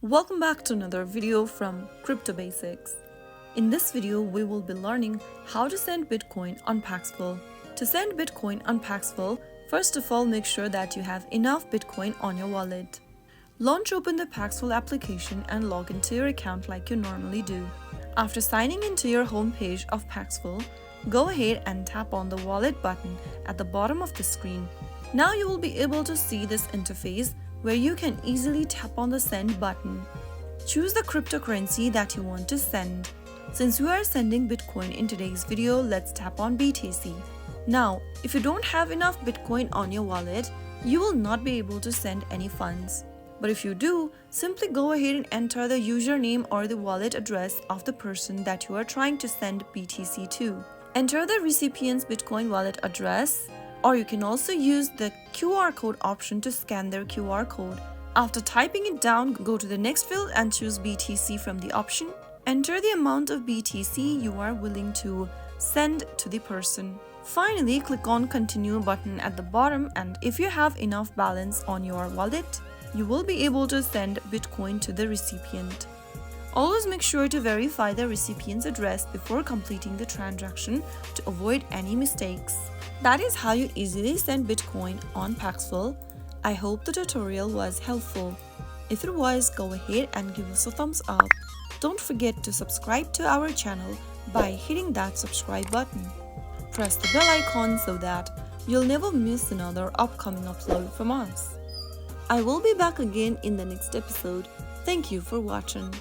Welcome back to another video from Crypto Basics. In this video, we will be learning how to send Bitcoin on Paxful. To send Bitcoin on Paxful, first of all, make sure that you have enough Bitcoin on your wallet. Launch open the Paxful application and log into your account like you normally do. After signing into your home page of Paxful, go ahead and tap on the wallet button at the bottom of the screen. Now you will be able to see this interface where you can easily tap on the send button. Choose the cryptocurrency that you want to send. Since we are sending Bitcoin in today's video, let's tap on BTC. Now, if you don't have enough Bitcoin on your wallet, you will not be able to send any funds. But if you do, simply go ahead and enter the username or the wallet address of the person that you are trying to send BTC to. Enter the recipient's Bitcoin wallet address, or you can also use the QR code option to scan their QR code. After typing it down, go to the next field and choose BTC from the option. Enter the amount of BTC you are willing to send to the person. Finally, click on Continue button at the bottom, and if you have enough balance on your wallet, you will be able to send Bitcoin to the recipient. Always make sure to verify the recipient's address before completing the transaction to avoid any mistakes. That is how you easily send Bitcoin on Paxful. I hope the tutorial was helpful. If it was, go ahead and give us a thumbs up. Don't forget to subscribe to our channel by hitting that subscribe button. Press the bell icon so that you'll never miss another upcoming upload from us. I will be back again in the next episode. Thank you for watching.